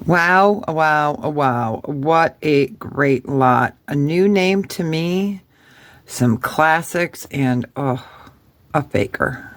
Wow, wow, wow. What a great lot. A new name to me, some classics, and oh, a faker.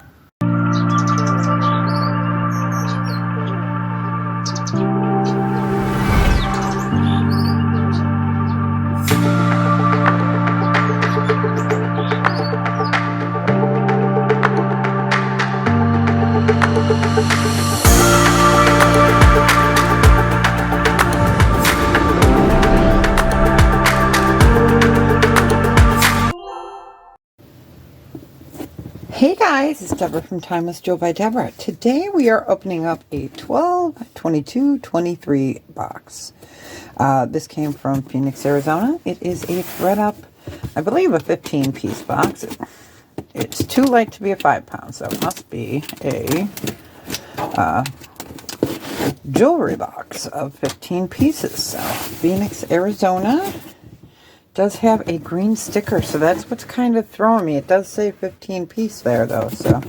Hey guys, it's Deborah from Timeless Jewel by Deborah. Today we are opening up a 12, 22, 23 box. This came from Phoenix, Arizona. It is a ThredUP, I believe a 15-piece box. It's too light to be a 5-pound, so it must be a jewelry box of 15 pieces. So Phoenix, Arizona. Does have a green sticker, so that's what's kind of throwing me. It does say 15 piece there though, so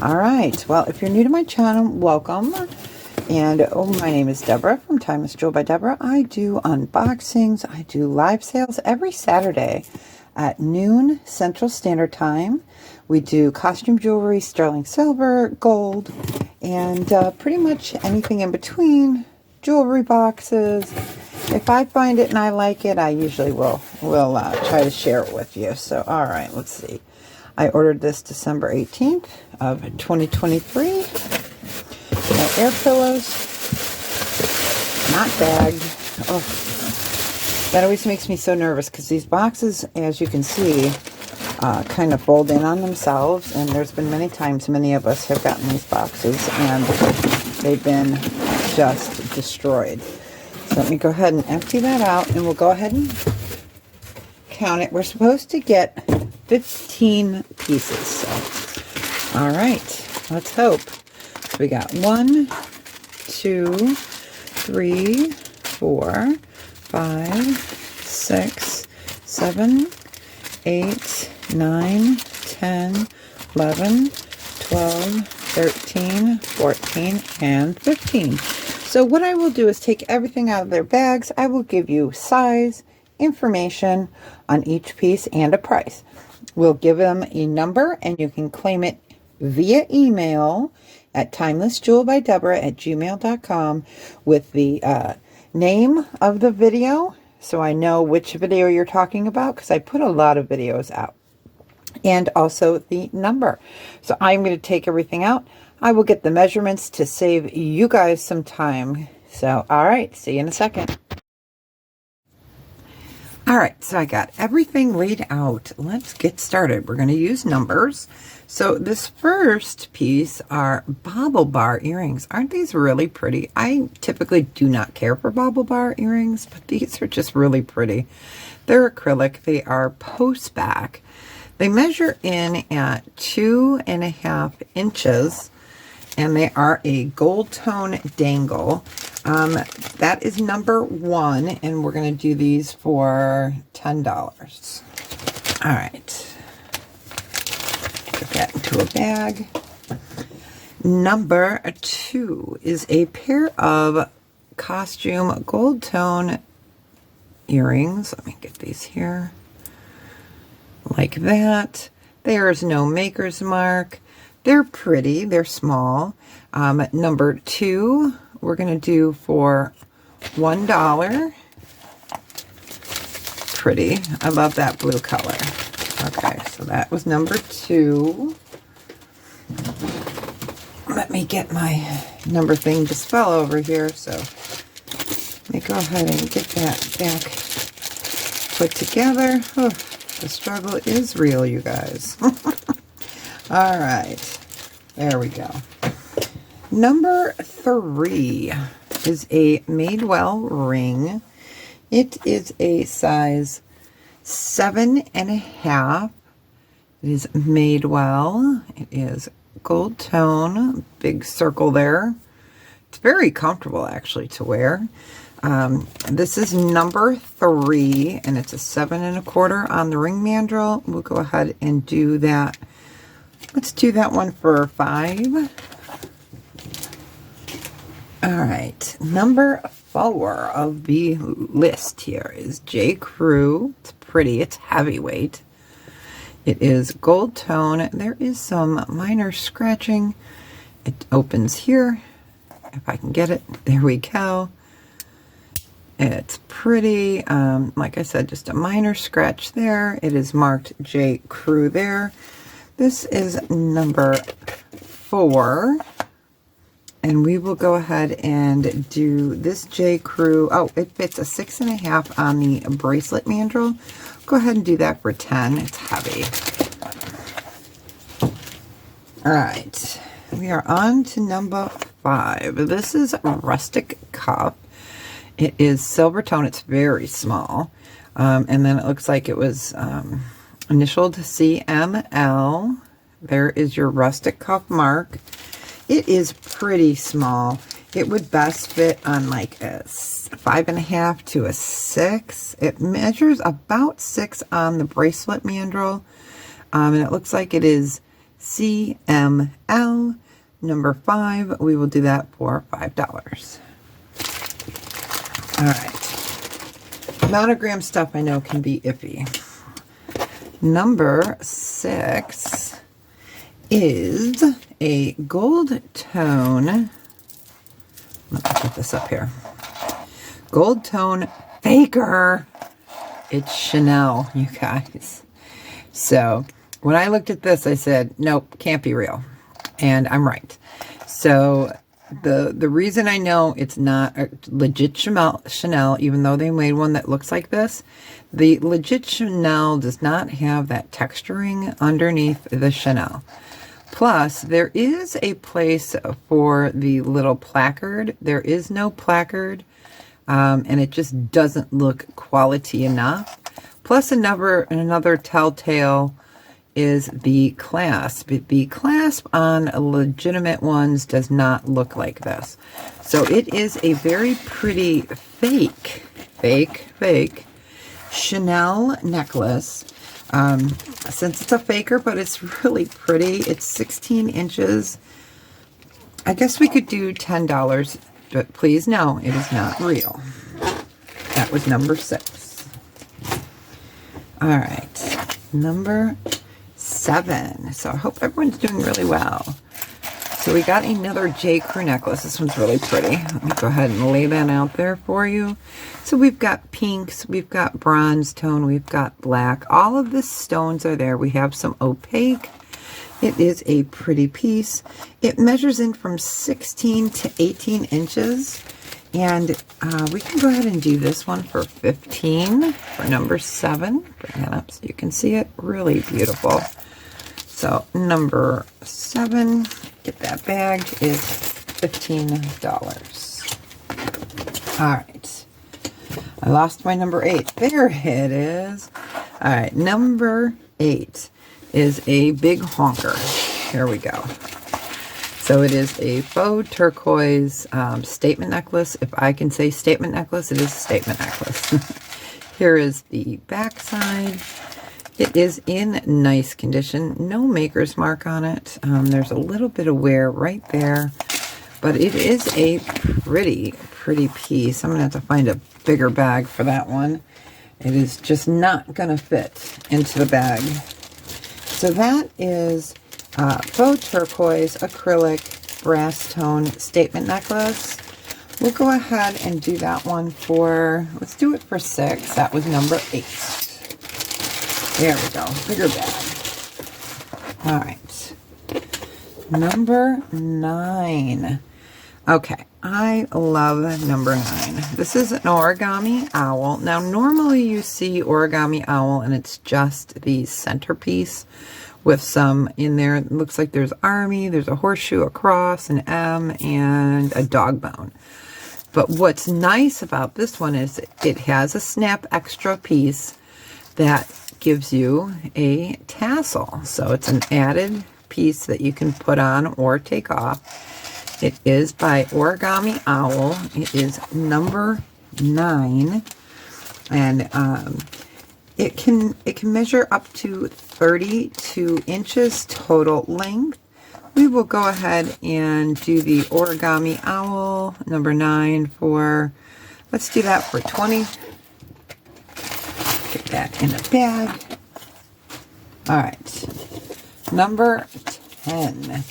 all right. Well, if you're new to my channel, welcome. And my name is Deborah from Timeless Jewel by Deborah. I do unboxings, I do live sales every Saturday at noon Central Standard Time. We do costume jewelry, sterling silver, gold, and pretty much anything in between. Jewelry boxes. If I find it and I like it, I usually will try to share it with you. So, all right, let's see. I ordered this December 18th of 2023. No air pillows. Not bagged. Oh, that always makes me so nervous because these boxes, as you can see, kind of fold in on themselves. And there's been many times many of us have gotten these boxes and they've been just destroyed. So let me go ahead and empty that out and we'll go ahead and count it. We're supposed to get 15 pieces. So, all right, let's hope. So we got 1, 2, 3, 4, 5, 6, 7, 8, 9, 10, 11, 12, 13, 14, and 15. So what I will do is take everything out of their bags. I will give you size, information on each piece, and a price. We'll give them a number, and you can claim it via email at timelessjewelbydeborah@gmail.com with the name of the video, so I know which video you're talking about, because I put a lot of videos out. And also the number. So I'm going to take everything out. I will get the measurements to save you guys some time. So, all right, see you in a second. All right, so I got everything laid out. Let's get started. We're going to use numbers. So this first piece are Bobble bar earrings. Aren't these really pretty? I typically do not care for Bobble bar earrings, but these are just really pretty. They're acrylic. They are post back. They measure in at 2.5 inches. And they are a gold tone dangle. That is number 1, and we're going to do these for $10. All right. Put that into a bag. Number 2 is a pair of costume gold tone earrings. Let me get these here. Like that. There's no maker's mark. They're pretty. They're small. Number 2, we're going to do for $1. Pretty. I love that blue color. Okay, so that was number 2. Let me get my number thing to spell over here. So let me go ahead and get that back put together. Oh, the struggle is real, you guys. All right, there we go. Number 3 is a Madewell ring. It is a size 7.5. It is Madewell. It is gold tone, big circle there. It's very comfortable actually to wear. This is number 3, and it's a 7.25 on the ring mandrel. We'll go ahead and do that. Let's do that one for $5. All right, number 4 of the list here is J. Crew. It's pretty, it's heavyweight. It is gold tone. There is some minor scratching. It opens here, if I can get it. There we go. It's pretty, like I said, just a minor scratch there. It is marked J. Crew there. This is number 4. And we will go ahead and do this J. Crew. Oh, it fits a 6.5 on the bracelet mandrel. Go ahead and do that for 10. It's heavy. All right. We are on to number 5. This is Rustic Cuff. It is silver tone. It's very small. And then it looks like it was initialed CML. There is your Rustic Cuff mark. It is pretty small. It would best fit on like a 5.5 to a 6. It measures about 6 on the bracelet mandrel. And it looks like it is CML number 5. We will do that for $5. All right. Monogram stuff I know can be iffy. Number 6 is a gold tone. Let me put this up here. Gold tone faker. It's Chanel, you guys. So when I looked at this, I said, nope, can't be real. And I'm right. So the reason I know it's not a legit Chanel, even though they made one that looks like this, the legit Chanel does not have that texturing underneath the Chanel. Plus, there is a place for the little placard. There is no placard, and it just doesn't look quality enough. Plus, another telltale is the clasp. The clasp on legitimate ones does not look like this. So it is a very pretty fake Chanel necklace. Since it's a faker, but it's really pretty. It's 16 inches. I guess we could do $10, but please no, it is not real. That was number 6. All right, number 7. So I hope everyone's doing really well. So we got another J. Crew necklace. This one's really pretty. Let me go ahead and lay that out there for you. So we've got pinks, we've got bronze tone, we've got black. All of the stones are there. We have some opaque. It is a pretty piece. It measures in from 16 to 18 inches. And we can go ahead and do this one for 15 for number 7. Bring that up so you can see it. Really beautiful. So number 7, get that bagged, is $15. All right. I lost my number 8. There it is. All right. Number 8 is a big honker. Here we go. So it is a faux turquoise statement necklace. If I can say statement necklace, it is a statement necklace. Here is the back side. It is in nice condition. No maker's mark on it. There's a little bit of wear right there. But it is a pretty piece. I'm going to have to find a bigger bag for that one. It is just not going to fit into the bag. So that is faux turquoise acrylic brass tone statement necklace. We'll go ahead and do that one for, let's do it for 6. That was number 8. There we go, bigger bag. All right, number 9. Okay, I love number 9. This is an Origami Owl. Now, normally you see Origami Owl and it's just the centerpiece with some in there. It looks like there's army, there's a horseshoe, a cross, an M, and a dog bone. But what's nice about this one is it has a snap extra piece that gives you a tassel. So it's an added piece that you can put on or take off. It is by Origami Owl. It is number 9. And it can measure up to 32 inches total length. we will go ahead and do the Origami Owl, number 9 for, let's do that for 20. Get that in a bag. All right, number 10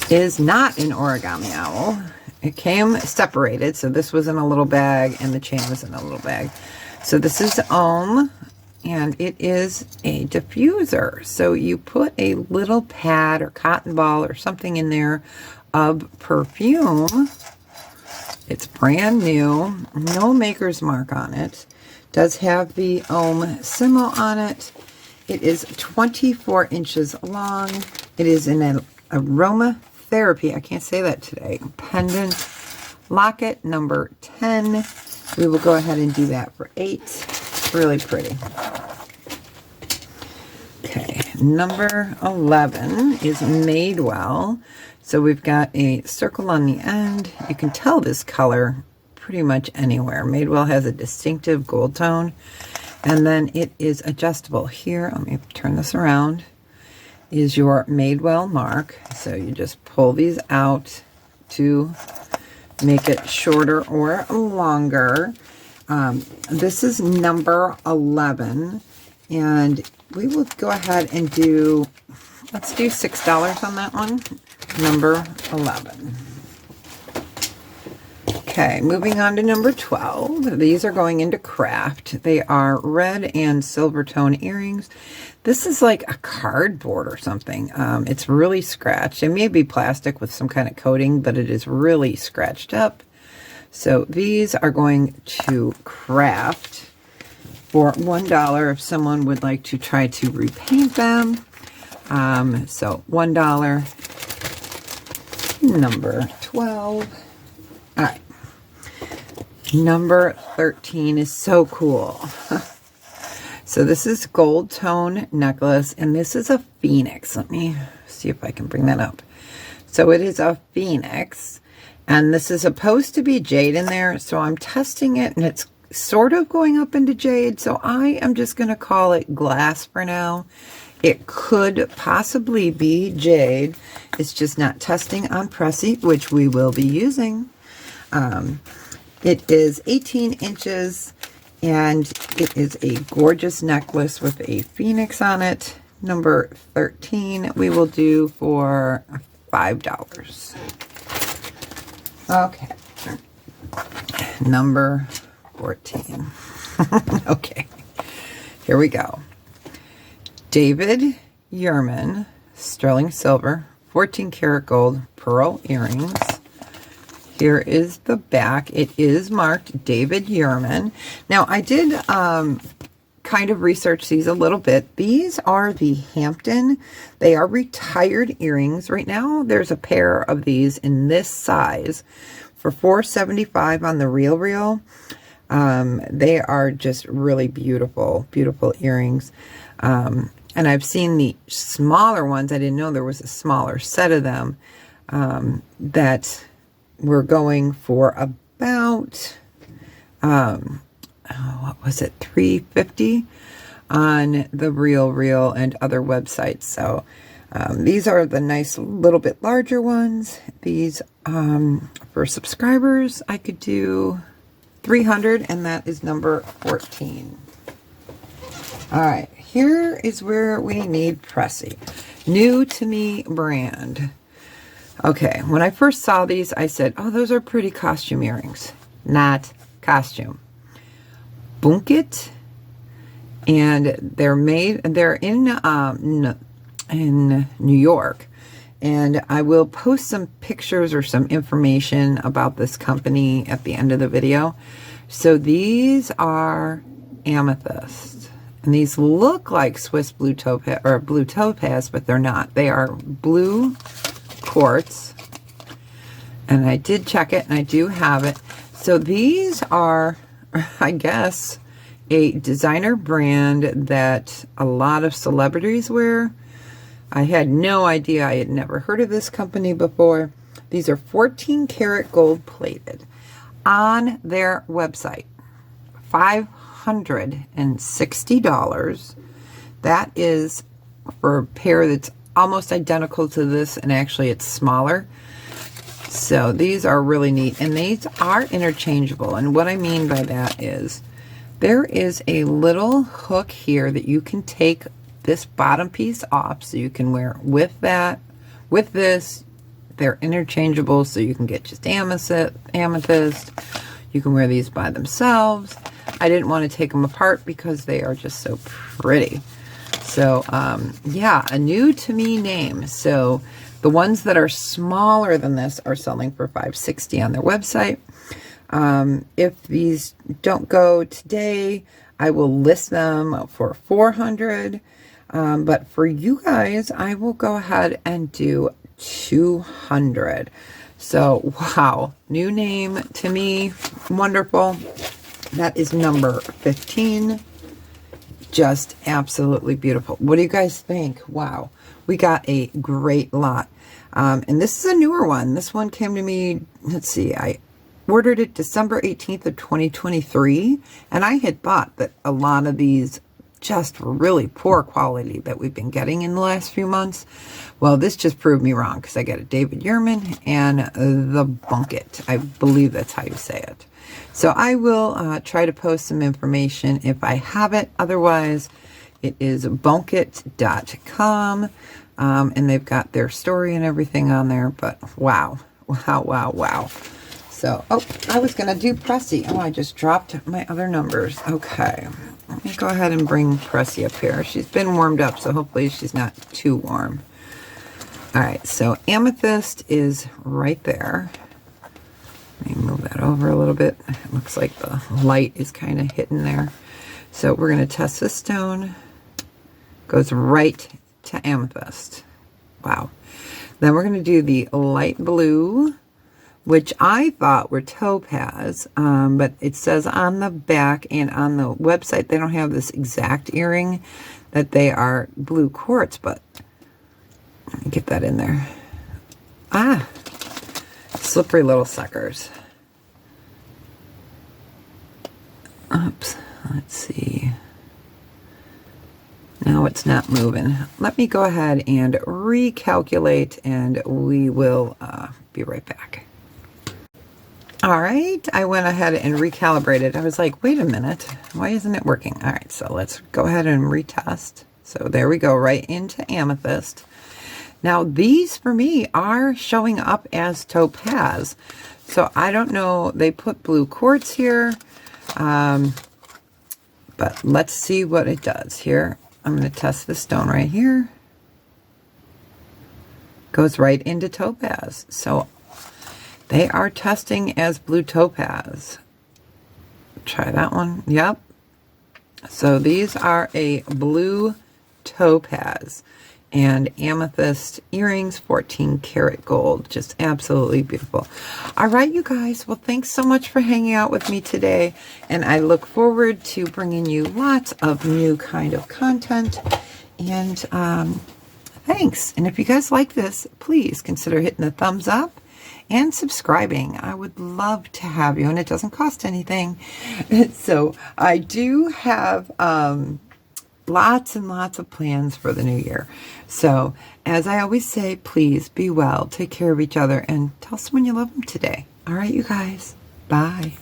is not an Origami Owl. It came separated, so this was in a little bag and the chain was in a little bag. So this is and it is a diffuser. So you put a little pad or cotton ball or something in there of perfume. It's brand new, no maker's mark on it. Does have the symbol on it. It is 24 inches long. It is an aromatherapy, I can't say that today, pendant locket, number 10. We will go ahead and do that for 8. Really pretty. Okay, number 11 is Madewell. So we've got a circle on the end. You can tell this color pretty much anywhere. Madewell has a distinctive gold tone. And then it is adjustable. Here, let me turn this around, is your Madewell mark. So you just pull these out to make it shorter or longer. This is number 11, and we will go ahead and do, let's do $6 on that one, number 11. Okay, moving on to number 12. These are going into craft. They are red and silver tone earrings. This is like a cardboard or something. It's really scratched. It may be plastic with some kind of coating, but it is really scratched up. So these are going to craft for $1 if someone would like to try to repaint them. So $1, number 12. All right. Number 13 is so cool. So this is gold tone necklace, and this is a phoenix. Let me see if I can bring that up. So it is a phoenix. And this is supposed to be jade in there, so I'm testing it, and it's sort of going up into jade, so I am just going to call it glass for now. It could possibly be jade. It's just not testing on Pressy, which we will be using. It is 18 inches, and it is a gorgeous necklace with a phoenix on it. Number 13 we will do for $5. Okay, number 14. Okay, here we go. David Yurman, sterling silver, 14 karat gold pearl earrings. Here is the back. It is marked David Yurman. Now, I did kind of research these a little bit. These are the Hampton. They are retired earrings. Right now, there's a pair of these in this size for $4.75 on the RealReal. They are just really beautiful, beautiful earrings. And I've seen the smaller ones. I didn't know there was a smaller set of them that were going for about what was it, $3.50 on the RealReal and other websites. So these are the nice little bit larger ones. These for subscribers I could do $300, and that is number 14. All right, here is where we need Pressy. New to me brand. Okay, when I first saw these, I said, oh, those are pretty costume earrings. Not costume. Bunket, and they're in New York, and I will post some pictures or some information about this company at the end of the video. So these are amethyst, and these look like Swiss blue topaz or blue topaz, but they're not. They are blue quartz, and I did check it, and I do have it. So these are, I guess, a designer brand that a lot of celebrities wear. I had no idea. I had never heard of this company before. These are 14 karat gold plated on their website. $560. That is for a pair that's almost identical to this, and actually it's smaller. So these are really neat, and these are interchangeable. And what I mean by that is there is a little hook here that you can take this bottom piece off, so you can wear with that, with this. They're interchangeable, so you can get just amethyst. You can wear these by themselves. I didn't want to take them apart because they are just so pretty. So yeah, a new to me name. So the ones that are smaller than this are selling for $5.60 on their website. If these don't go today, I will list them for $400. But for you guys, I will go ahead and do $200. So wow, new name to me, wonderful. That is number 15. Just absolutely beautiful. What do you guys think? Wow, we got a great lot. And this is a newer one. This one came to me, let's see, I ordered it December 18th of 2023, and I had thought that a lot of these just really poor quality that we've been getting in the last few months. Well, this just proved me wrong, because I got a David Yurman and the Bunket. I believe that's how you say it. So I will try to post some information if I have it. Otherwise, it is bunket.com. And they've got their story and everything on there. But wow, wow, wow, wow. So, oh, I was going to do Pressy. Oh, I just dropped my other numbers. Okay. Let me go ahead and bring Pressy up here. She's been warmed up, so hopefully she's not too warm. All right, so Amethyst is right there. Let me move that over a little bit. It looks like the light is kind of hitting there. So we're going to test this stone. Goes right to Amethyst. Wow. Then we're going to do the light blue, which I thought were topaz, but it says on the back and on the website they don't have this exact earring, that they are blue quartz, but let me get that in there. Ah, slippery little suckers. Oops, let's see. Now it's not moving. Let me go ahead and recalculate, and we will be right back. All right, I went ahead and recalibrated. I was like, wait a minute, why isn't it working? All right, so let's go ahead and retest. So there we go, right into Amethyst. Now these for me are showing up as topaz. So I don't know, they put blue quartz here, but let's see what it does here. I'm going to test the stone right here. Goes right into topaz. So they are testing as blue topaz. Try that one. Yep. So these are a blue topaz. And amethyst earrings, 14 karat gold. Just absolutely beautiful. All right, you guys. Well, thanks so much for hanging out with me today. And I look forward to bringing you lots of new kind of content. And thanks. And if you guys like this, please consider hitting the thumbs up and subscribing. I would love to have you, and it doesn't cost anything. So I do have lots and lots of plans for the new year. So as I always say, please be well, take care of each other, and tell someone you love them today. All right, you guys. Bye.